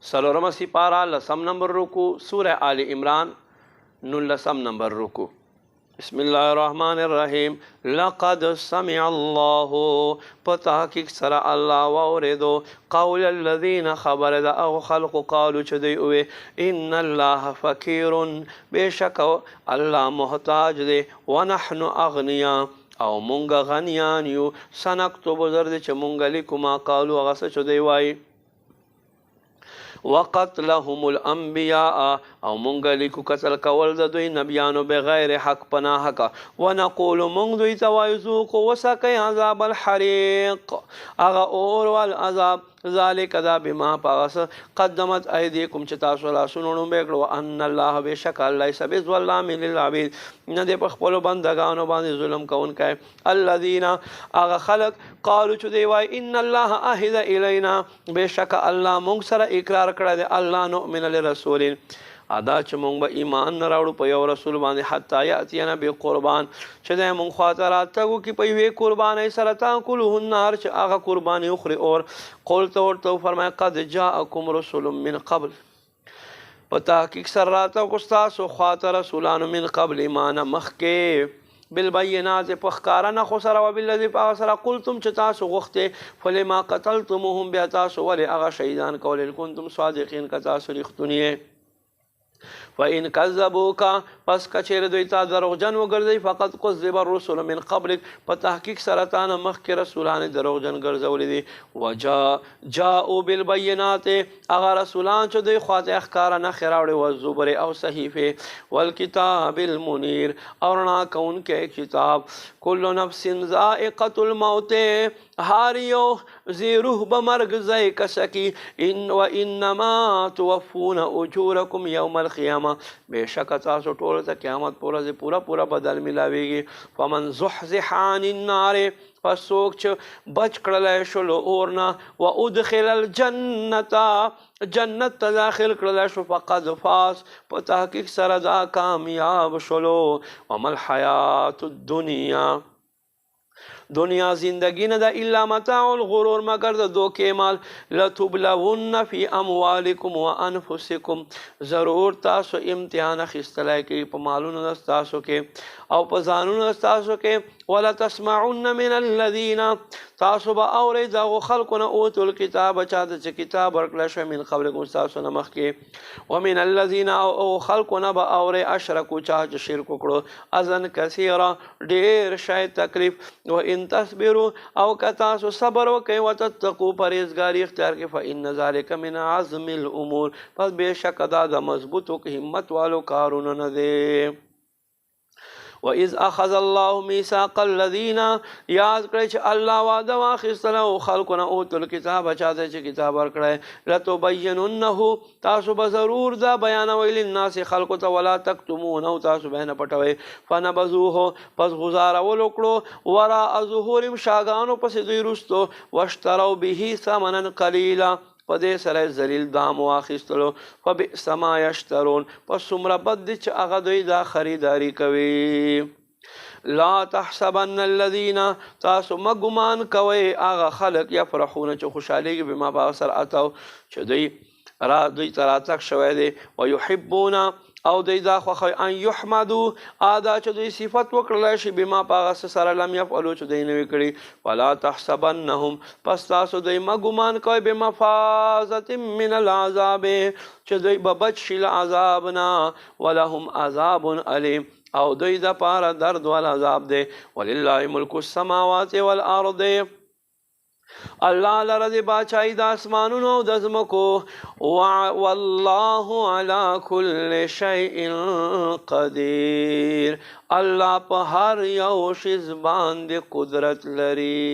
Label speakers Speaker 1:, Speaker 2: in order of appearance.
Speaker 1: سلورم سپارہ لسم نمبر رکو سورہ آل عمران نلسم نمبر رکو بسم اللہ الرحمن الرحیم لقد سمع اللہ پتحقیق سر اللہ ووردو قول الذین خبر دا او خلق قالو چدی اوے ان اللہ فقیر بے شک اللہ محتاج دے ونحن اغنیا او مونگا غنیان یو سنکتب زرد چ مونگا لکو ما قالو اغس چدی وائی وقتلهم الانبیاء او مونږ لیکو قتل کول د دوی نبیانو بغیر حق پناه حق ونقول مونږ دوی ته وایو ذوقوا وسقوا عذاب الحریق هغه اور والعذاب ذالک دا بما پاس قدمت ایدیکم چې تاسو لاسونو بیکړو ان الله بشک الله سب ظلام للعبید نه د خپل بندگانو باندې ظلم کوونکی الذين هغه خلق قالو چې دی وای ان الله عهد الینا بشک الله مونږ سره اقرار کړی دی الله نؤمن لرسول ادا چې مونږ به ایمان نه راوړو په یو رسول باندې حتی یاتینا بقربان چې د مونږ خواته راتګو کې په یوې قربانۍ سره تاکلوه النار چې هغه قرباني وخوري اور قلت ورته فرمایا قد جاءکم رسول من قبل په تحقیق سره راتګو ستاسو خواته رسولانو من قبل ایمان مخکې بالبینات په ښکاره نښو سره وبالذي په هغه سره قلتم چې تاسو غوښتې فلما قتلتموهم بیا تاسو ولې هغه شهیدان کول ان کنتم صادقین که تاسو رښتونی یې فإن كذبوك پس کچیر دوی تا دروغجن وګرځي فقط كذب الرسل من قبلك په تحقیق سرطان مخکې رسولان دروغجن ګرځولي دي جاءوا بالبينات هغه رسولان چې دوی خواته ښکاره نښې راوړې وه زبر او صحیفې والکتاب المنیر او رڼا کوونکی کتاب کل نفس ذائقة الموت هر یو زی روح بمرگ زی کسکی وانما توفون اجورکم یوم القیامه بے شک تاسو ټول ته قیامت پر ورځ پورا پورا بدل ملاویږي فمن زحزح عن النار پس څوک چې بچ کړلی شلو اورنا و ادخل الجنة جنت ته داخل کړلی شو فقد فاز په تحقیق سره دا کامیاب شلو وما الحیات الدنیا دنیا زندگی نه ده الا متاع الغرور مگر د دوکې مال لتبلون فی اموالکم وانفسکم ضرور تاسو امتحان اخیستلی کوي په مالونو تاسو کې او په ځانونو تاسو کې ولا تسمعن من الذین تاسو به اورئ دغو خلکو نه اوتو الکتاب چاته چې کتاب ورکړی شوی من قبلکم ستاسو نه مخکې ومن الذین او خلکو نه به اورئ اشرکو چا چې شرک وکړو اذن کثیره ډېر شی تکلیف وان تصبروا او که تاسو صبر وکئ وتتقوا پرهیزګاري اختیار کړئ فان ذلک من عزم الامور پس بېشکه دا د مضبوطو همت والو کارونه نه دی وَإِذْ أَخَذَ اللَّهُ مِيثَاقَ الَّذِينَ یاد کړئ چې الله وعده واخیستله او خلکو نه اوتو الکتاب چاته چې کتاب ورکړی لتبیننه تاسو به ضرور دا بیانوئ للناس خلکو ته ولا تکتمونه تاسو به نه پټوئ فنبذوه پس غزارولو کړو وراء ظهورهم شاګانو پسې دوی رستو واشتروا به ثمنا قلیلا په دې سره ذلیل دام واخیستلو فبئس ما یشترون پس څومره بد دي چې هغه دوی دا خریداري کوي لا تحسبن الذین تاسو مه ګمان کوئ هغه خلک یفرحونه چې خوشحالیږي بما په هغه سره اتو چې دوی ته راتګ شوی دی ویحبونه او دوی دا خوښوي ان یحمدو دا چې دوی صفت وکړلی شي بما په هغه سره لم یفعلو چې دوی نوي کړي ولا تحسبنهم پس تاسو دوی مه ګمان کوئ بمفازة من العذاب چې دوی به بچ شي له عذاب نه ولهم عذاب علیم او دوی د پاره درد والعذاب دی ولله ملک السماوات والارض الله لره د باچائی د اسمانونو او د ځمکو والله علی کل شیء قدیر الله په هر یو شی باندې قدرت لري